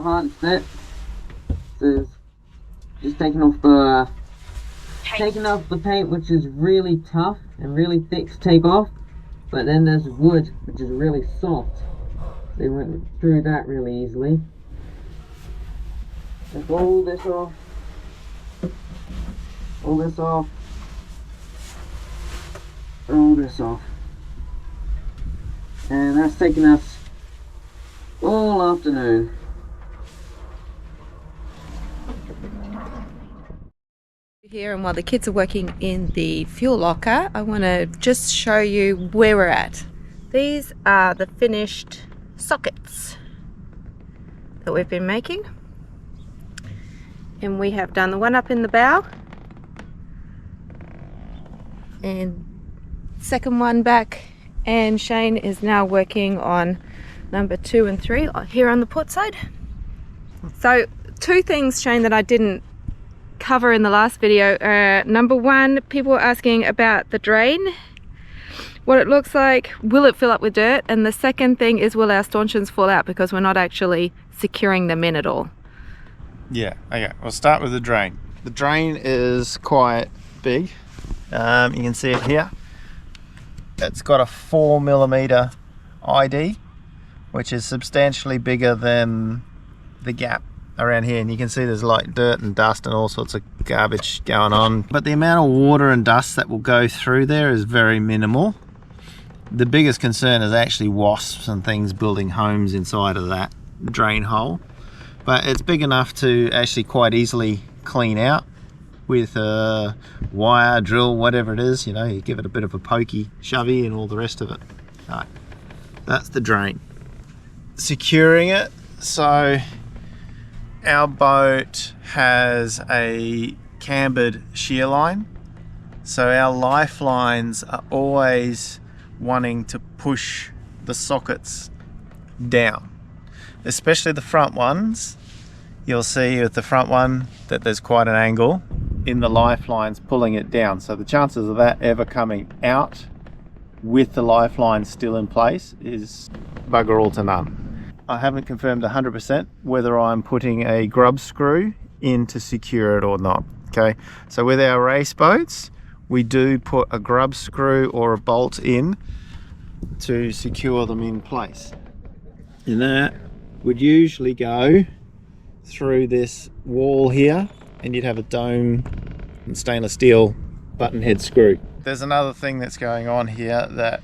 hardest bit. Is just taking off the paint, which is really tough and really thick to take off. But then there's wood, which is really soft. They went through that really easily. Take all this off. All this off. All this off. And that's taking us all afternoon. Here, and while the kids are working in the fuel locker, I want to just show you where we're at. These are the finished sockets that we've been making, and we have done the one up in the bow and second one back, and Shane is now working on number 2 and 3 here on the port side. So 2 things, Shane, that I didn't cover in the last video. Number 1, people were asking about the drain, what it looks like, will it fill up with dirt, and the second thing is, will our staunchions fall out because we're not actually securing them in at all? Yeah, okay, we'll start with the drain. The drain is quite big. You can see it here. It's got a 4mm ID, which is substantially bigger than the gap around here, and you can see there's like dirt and dust and all sorts of garbage going on, but the amount of water and dust that will go through there is very minimal. The biggest concern is actually wasps and things building homes inside of that drain hole, but it's big enough to actually quite easily clean out with a wire, drill, whatever it is. You know, you give it a bit of a pokey, shovey and all the rest of it. Right, that's the drain. Securing it, so our boat has a cambered shear line, so our lifelines are always wanting to push the sockets down, especially the front ones. You'll see with the front one that there's quite an angle in the lifelines pulling it down, so the chances of that ever coming out with the lifeline still in place is bugger all to none. I haven't confirmed 100% whether I'm putting a grub screw in to secure it or not. Okay, so with our race boats, we do put a grub screw or a bolt in to secure them in place. And that would usually go through this wall here, and you'd have a dome and stainless steel button head screw. There's another thing that's going on here that,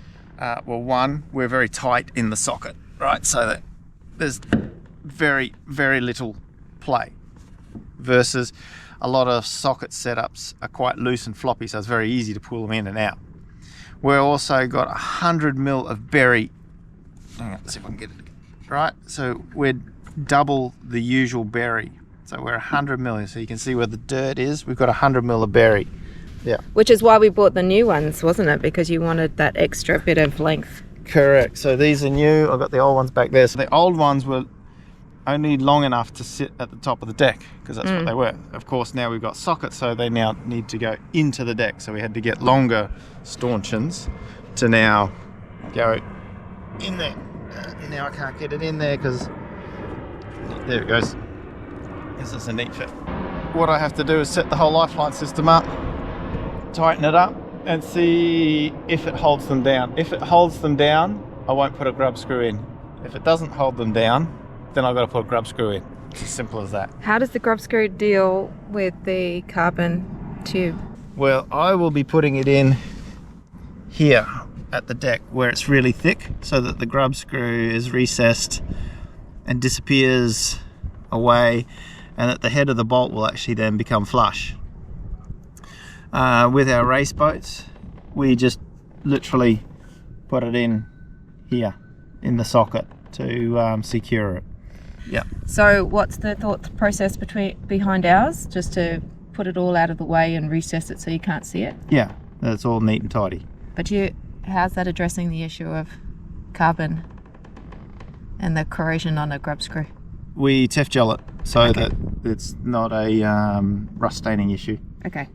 well, one, we're very tight in the socket, right? So that there's very, very little play, versus a lot of socket setups are quite loose and floppy, so it's very easy to pull them in and out. We've also got 100mm of berry. Hang on, let's see if I can get it. Right, so we're double the usual berry. So we're 100mm, so you can see where the dirt is. We've got 100mm of berry. Yeah. Which is why we bought the new ones, wasn't it? Because you wanted that extra bit of length. Correct. So these are new. I've got the old ones back there. So the old ones were only long enough to sit at the top of the deck, because that's what they were. Of course, now we've got sockets, so they now need to go into the deck. So we had to get longer staunchions to now go in there. Now I can't get it in there because there it goes. This is a neat fit. What I have to do is set the whole lifeline system up, tighten it up, and see if it holds them down. If it holds them down, I won't put a grub screw in. If it doesn't hold them down, then I've got to put a grub screw in. It's as simple as that. How does the grub screw deal with the carbon tube? Well, I will be putting it in here at the deck where it's really thick, so that the grub screw is recessed and disappears away, and that the head of the bolt will actually then become flush. With our race boats, we just literally put it in here in the socket to secure it. Yeah. So what's the thought process behind ours? Just to put it all out of the way and recess it so you can't see it? Yeah, that's all neat and tidy. But how's that addressing the issue of carbon and the corrosion on a grub screw? We Tef gel it so that it's not a rust staining issue. Okay.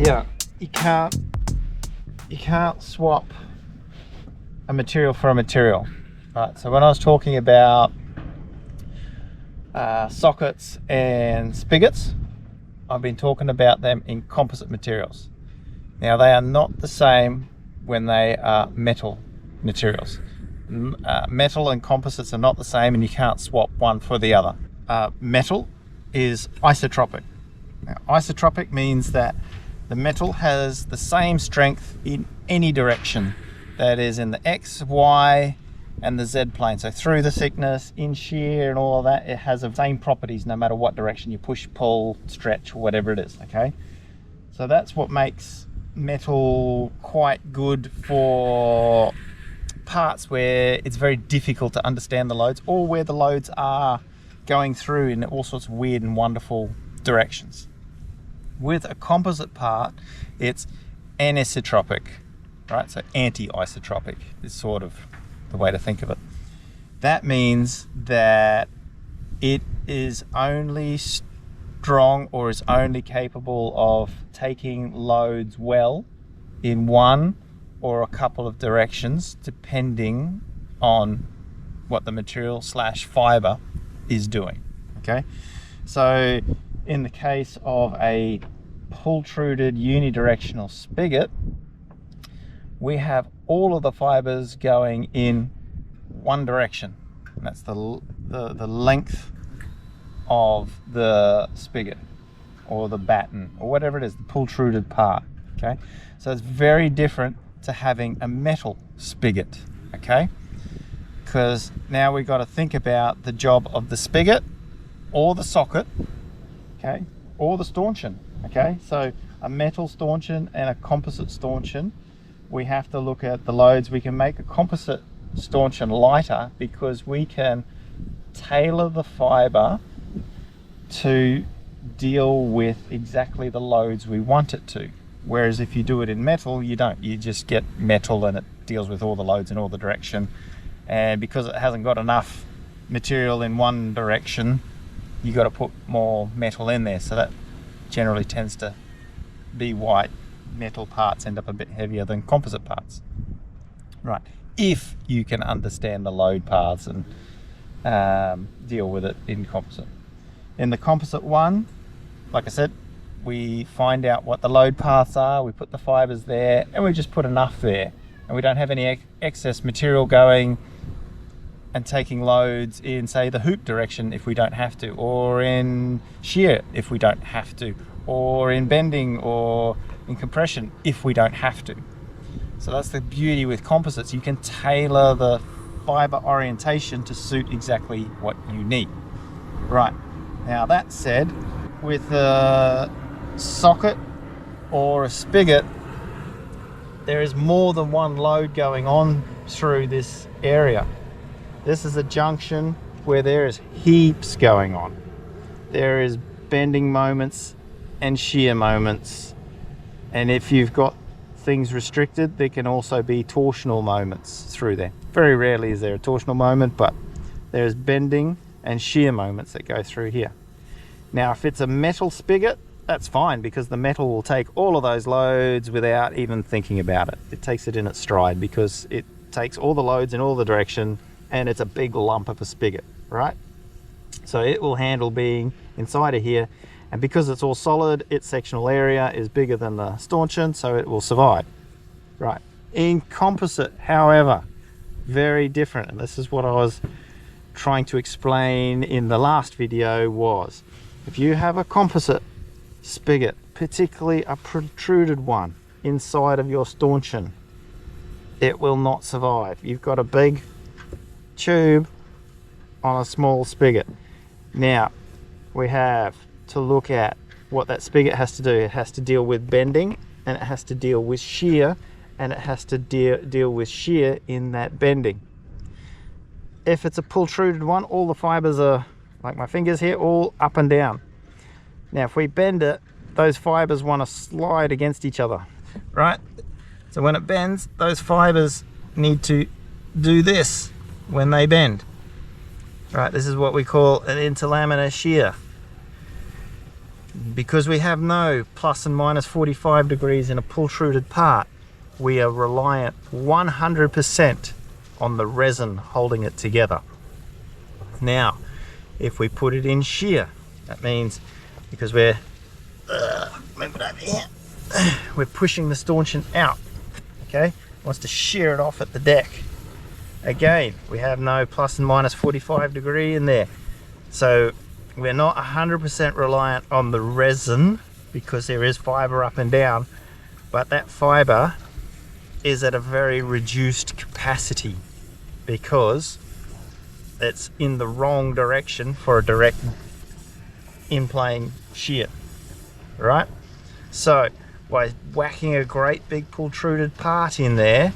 yeah, you can't swap a material for a material. Right, so when I was talking about sockets and spigots, I've been talking about them in composite materials. Now they are not the same when they are metal materials. Metal and composites are not the same, and you can't swap one for the other. Metal is isotropic. Now, isotropic means that the metal has the same strength in any direction, that is in the X, Y, and the Z plane. So through the thickness, in shear, and all of that, it has the same properties no matter what direction you push, pull, stretch, or whatever it is. Okay, so that's what makes metal quite good for parts where it's very difficult to understand the loads, or where the loads are going through in all sorts of weird and wonderful directions. With a composite part, it's anisotropic, right? So anti-isotropic is sort of the way to think of it. That means that it is only strong, or is only capable of taking loads well in one or a couple of directions, depending on what the material / fiber is doing. Okay, so in the case of a pultruded unidirectional spigot, we have all of the fibers going in one direction, and that's the length of the spigot or the batten or whatever it is, the pultruded part. Okay, so it's very different to having a metal spigot. Okay, because now we've got to think about the job of the spigot or the socket, okay, or the staunchion. Okay, so a metal staunchion and a composite staunchion, we have to look at the loads. We can make a composite staunchion lighter because we can tailor the fiber to deal with exactly the loads we want it to. Whereas if you do it in metal, you don't. You just get metal and it deals with all the loads in all the direction. And because it hasn't got enough material in one direction, you got to put more metal in there. So that generally tends to be why metal parts end up a bit heavier than composite parts. Right, if you can understand the load paths and deal with it in composite. In the composite one, like I said, we find out what the load paths are, we put the fibers there, and we just put enough there. And we don't have any excess material going and taking loads in, say, the hoop direction if we don't have to, or in shear if we don't have to, or in bending or in compression if we don't have to. So that's the beauty with composites. You can tailor the fiber orientation to suit exactly what you need. Right, now that said, with a socket or a spigot, there is more than one load going on through this area. This is a junction where there is heaps going on. There is bending moments and shear moments, and if you've got things restricted, there can also be torsional moments through there. Very rarely is there a torsional moment, but there's bending and shear moments that go through here. Now if it's a metal spigot, that's fine, because the metal will take all of those loads without even thinking about it. It takes it in its stride because it takes all the loads in all the direction, and it's a big lump of a spigot, right? So it will handle being inside of here, and because it's all solid, its sectional area is bigger than the staunchion, so it will survive. Right. In composite, however, very different, and this is what I was trying to explain in the last video, was if you have a composite spigot, particularly a protruded one inside of your staunchion, it will not survive. You've got a big tube on a small spigot. Now we have to look at what that spigot has to do. It has to deal with bending, and it has to deal with shear, and it has to deal with shear in that bending. If it's a pultruded one, all the fibers are, like my fingers here, all up and down. Now if we bend it, those fibers want to slide against each other, right? So when it bends, those fibers need to do this when they bend. Right, this is what we call an interlaminar shear. because we have no plus and minus 45 degrees in a pultruded part, we are reliant 100% on the resin holding it together. Now, if we put it in shear, that means because we're move it over here, we're pushing the staunchion out, okay? Wants to shear it off at the deck. Again, we have no plus and minus 45 degree in there. So we're not 100% reliant on the resin because there is fiber up and down, but that fiber is at a very reduced capacity because it's in the wrong direction for a direct in-plane shear, right? So by whacking a great big pultruded part in there,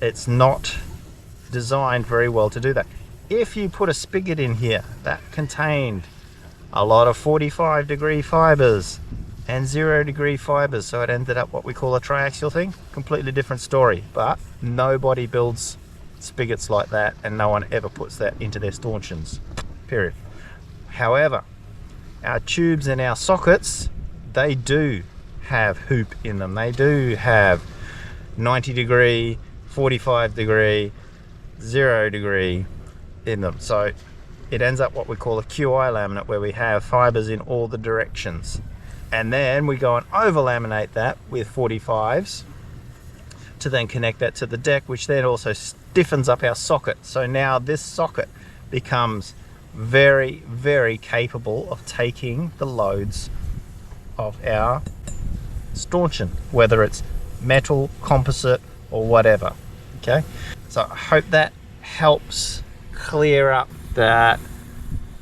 it's not designed very well to do that. If you put a spigot in here that contained a lot of 45 degree fibers and 0 degree fibers, so it ended up what we call a triaxial thing, completely different story. But nobody builds spigots like that, and no one ever puts that into their staunchions, period. However, our tubes and our sockets, they do have hoop in them. They do have 90 degree, 45 degree, 0 degree in them. So it ends up what we call a QI laminate, where we have fibers in all the directions. And then we go and over laminate that with 45s to then connect that to the deck, which then also stiffens up our socket. So now this socket becomes very, very capable of taking the loads of our staunchion, whether it's metal, composite, or whatever. Okay, so I hope that helps clear up that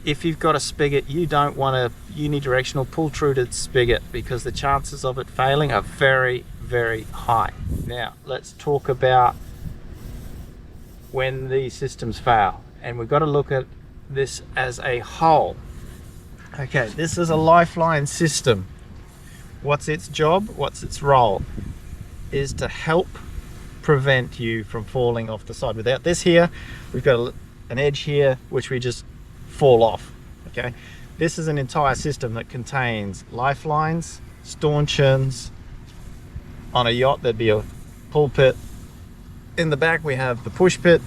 if you've got a spigot, you don't want a unidirectional pultruded spigot because the chances of it failing are very, very high. Now let's talk about when these systems fail, and we've got to look at this as a whole. Okay, this is a Lifeline system. What's its job? What's its role? Is to help prevent you from falling off the side. Without this here, we've got an edge here which we just fall off. Okay, this is an entire system that contains lifelines, staunchions. On a yacht there'd be a pull pit. In the back we have the push pit,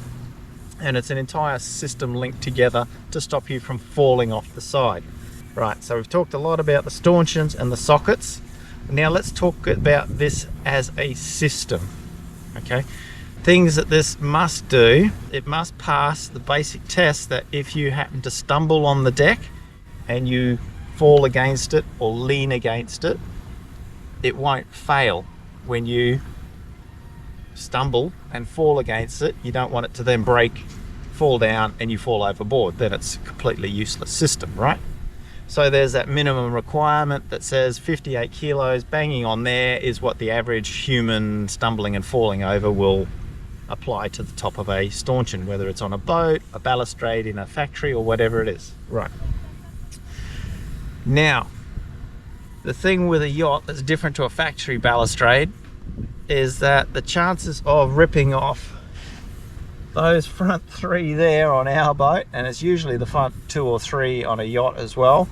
and it's an entire system linked together to stop you from falling off the side. Right, so we've talked a lot about the staunchions and the sockets. Now let's talk about this as a system. Okay, things that this must do: it must pass the basic test that if you happen to stumble on the deck and you fall against it or lean against it, it won't fail. When you stumble and fall against it, you don't want it to then break, fall down, and you fall overboard. Then it's a completely useless system, right? So there's that minimum requirement that says 58 kilos banging on there is what the average human stumbling and falling over will apply to the top of a staunchion, whether it's on a boat, a balustrade in a factory, or whatever it is. Right. Now, the thing with a yacht that's different to a factory balustrade is that the chances of ripping off those front three there on our boat, and it's usually the front 2 or 3 on a yacht as well,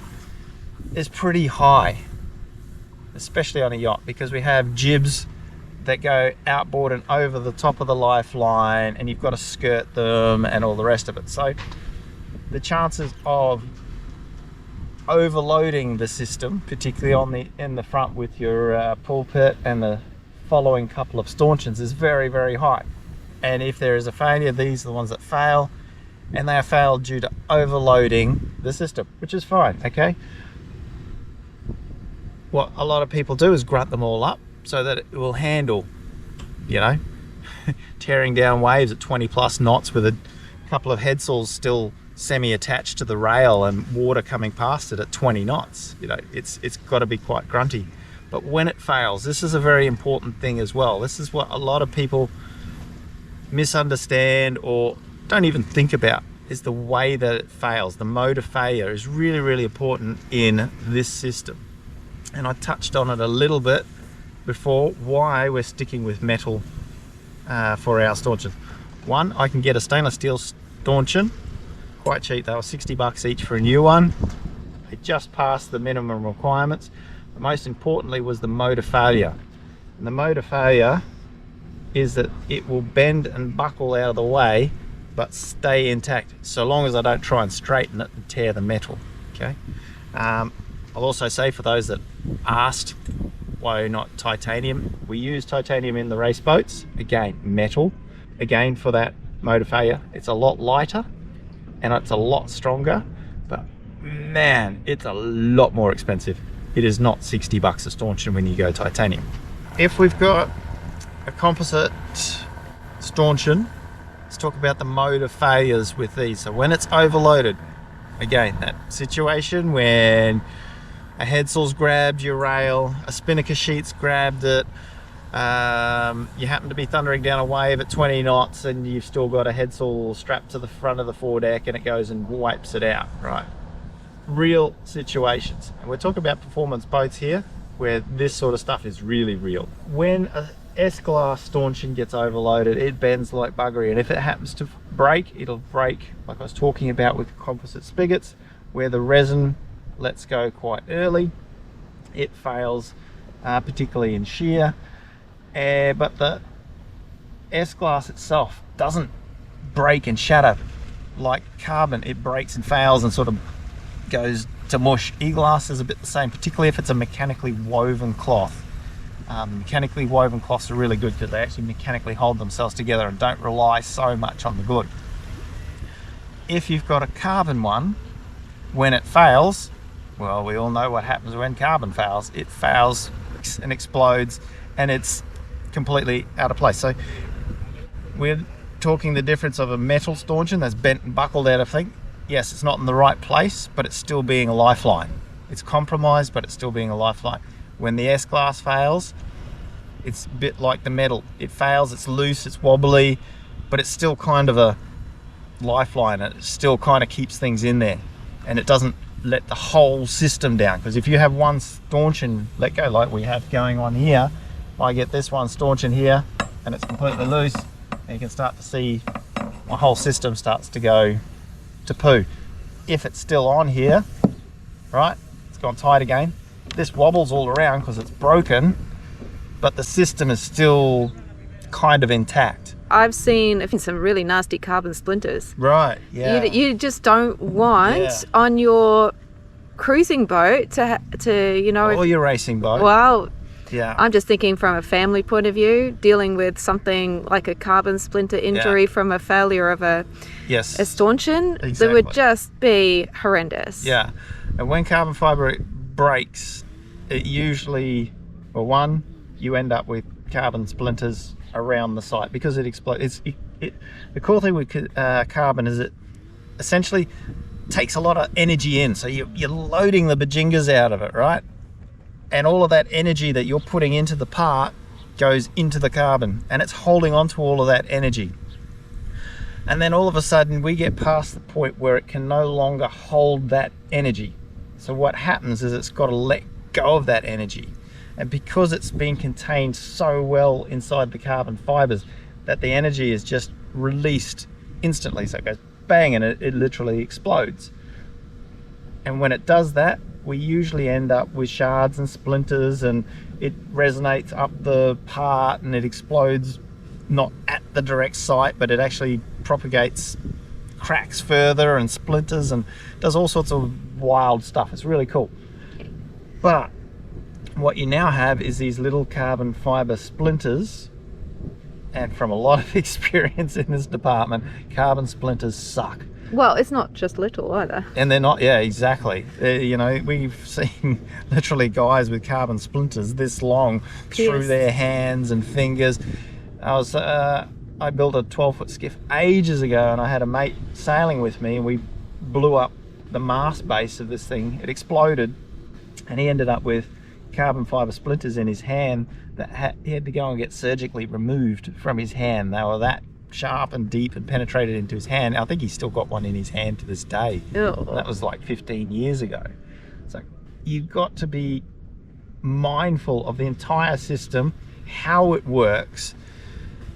is pretty high, especially on a yacht, because we have jibs that go outboard and over the top of the lifeline, and you've got to skirt them and all the rest of it. So the chances of overloading the system, particularly in the front with your pulpit and the following couple of staunchions, is very, very high. And if there is a failure, these are the ones that fail, and they are failed due to overloading the system, which is fine. Okay, what a lot of people do is grunt them all up so that it will handle, you know, tearing down waves at 20 plus knots with a couple of head saws still semi-attached to the rail and water coming past it at 20 knots. You know, it's got to be quite grunty. But when it fails, this is a very important thing as well. This is what a lot of people misunderstand or don't even think about, is the way that it fails. The mode of failure is really, really important in this system. And I touched on it a little bit before, why we're sticking with metal for our staunchions. One, I can get a stainless steel staunchion, quite cheap. They were 60 bucks each for a new one. It just passed the minimum requirements. But most importantly was the motor failure. And the motor failure is that it will bend and buckle out of the way, but stay intact, so long as I don't try and straighten it and tear the metal. Okay. I'll also say, for those that asked why not titanium, we use titanium in the race boats. Again, metal. Again, for that motor failure, it's a lot lighter and it's a lot stronger, but man, it's a lot more expensive. It is not 60 bucks a staunchion when you go titanium. If we've got a composite staunchion, let's talk about the motor failures with these. So when it's overloaded, again, that situation when a headsaw's grabbed your rail, a spinnaker sheet's grabbed it, you happen to be thundering down a wave at 20 knots and you've still got a headsaw strapped to the front of the foredeck and it goes and wipes it out, right? Real situations. And we're talking about performance boats here, where this sort of stuff is really real. When a S-glass staunchion gets overloaded, it bends like buggery, and if it happens to break, it'll break like I was talking about with composite spigots, where the resin lets go quite early. It fails, particularly in shear, but the S-glass itself doesn't break and shatter like carbon. It breaks and fails and sort of goes to mush. E-glass is a bit the same, particularly if it's a mechanically woven cloth. Mechanically woven cloths are really good because they actually mechanically hold themselves together and don't rely so much on the glue. If you've got a carbon one, when it fails, well, we all know what happens when carbon fails. It fails and explodes and it's completely out of place. So we're talking the difference of a metal staunchion that's bent and buckled out of thing. Yes, it's not in the right place, but it's still being a lifeline. It's compromised, but it's still being a lifeline. When the S-glass fails, it's a bit like the metal. It fails, it's loose, it's wobbly, but it's still kind of a lifeline. It still kind of keeps things in there, and it doesn't let the whole system down. Because if you have one staunchion let go, like we have going on here, I get this one staunchion here, and it's completely loose, and you can start to see my whole system starts to go to poo. If it's still on here, right, it's gone tight again. This wobbles all around because it's broken, but the system is still kind of intact. I've seen some really nasty carbon splinters. Right, yeah. You just don't want on your cruising boat to you know... Or your racing boat. Well, yeah. I'm just thinking from a family point of view, dealing with something like a carbon splinter injury from a failure of a staunchion, exactly. That would just be horrendous. Yeah, and when carbon fibre breaks, it usually, well, one, you end up with carbon splinters around the site because it explodes. The cool thing with carbon is it essentially takes a lot of energy in, so you're loading the bajingas out of it, right? And all of that energy that you're putting into the part goes into the carbon, and it's holding on to all of that energy. And then all of a sudden we get past the point where it can no longer hold that energy. So what happens is it's got to let go of that energy. And because it's been contained so well inside the carbon fibers, that the energy is just released instantly. So it goes bang, and it literally explodes. And when it does that, we usually end up with shards and splinters, and it resonates up the part and it explodes not at the direct site, but it actually propagates cracks further and splinters and does all sorts of wild stuff. It's really cool. But what you now have is these little carbon fiber splinters, and from a lot of experience in this department, carbon splinters suck. Well, it's not just little either. And they're not, yeah, exactly. You know, we've seen literally guys with carbon splinters this long through their hands and fingers. I built a 12-foot skiff ages ago, and I had a mate sailing with me, and we blew up the mast base of this thing. It exploded, and he ended up with carbon fiber splinters in his hand that he had to go and get surgically removed from his hand. They were that sharp and deep and penetrated into his hand. I think he's still got one in his hand to this day. That was like 15 years ago. So you've got to be mindful of the entire system, how it works,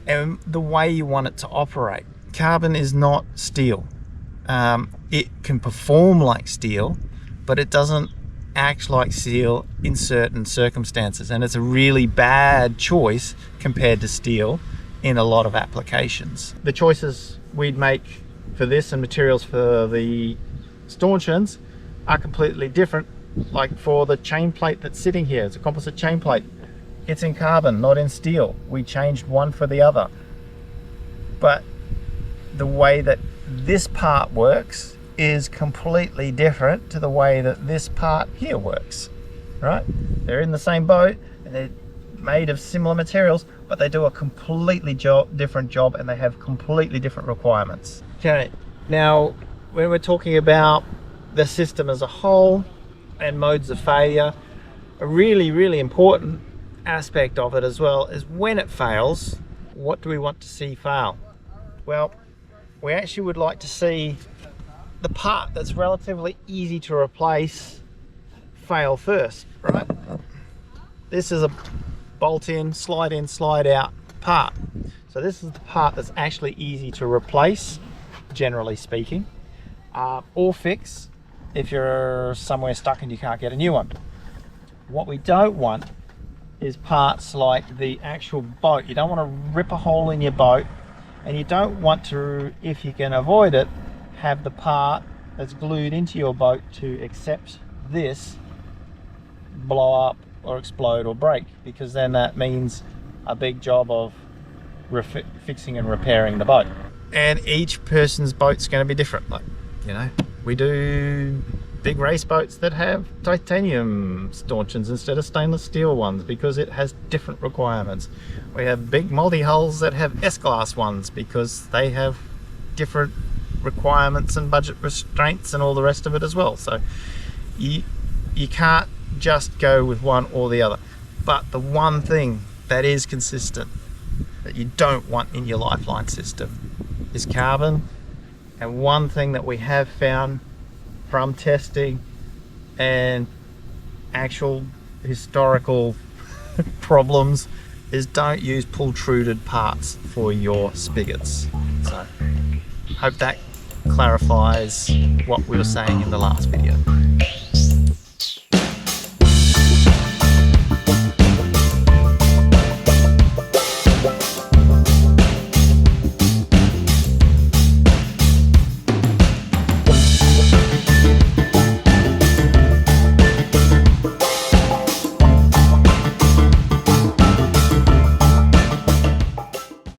and the way you want it to operate. Carbon is not steel. It can perform like steel, but it doesn't act like steel in certain circumstances, and it's a really bad choice compared to steel in a lot of applications. The choices we'd make for this and materials for the staunchions are completely different. Like for the chain plate that's sitting here, it's a composite chain plate. It's in carbon, not in steel. We changed one for the other. But the way that this part works is completely different to the way that this part here works, right? They're in the same boat and they're made of similar materials, but they do a completely different job, and they have completely different requirements. Okay, now when we're talking about the system as a whole and modes of failure, a really important aspect of it as well is when it fails, what do we want to see fail? Well, we actually would like to see the part that's relatively easy to replace fail first, right? This is a bolt in, slide out part. So this is the part that's actually easy to replace, generally speaking, or fix if you're somewhere stuck and you can't get a new one. What we don't want is parts like the actual boat. You don't want to rip a hole in your boat, and you don't want to, if you can avoid it, have the part that's glued into your boat to accept this blow up or explode or break, because then that means a big job of fixing and repairing the boat. And each person's boat's going to be different. Like, you know, we do big race boats that have titanium staunchions instead of stainless steel ones because it has different requirements. We have big multi-hulls that have S-class ones because they have different requirements and budget restraints and all the rest of it as well. So you can't just go with one or the other. But the one thing that is consistent that you don't want in your Lifeline system is carbon. And one thing that we have found from testing and actual historical problems is don't use pultruded parts for your spigots. So hope that clarifies what we were saying in the last video.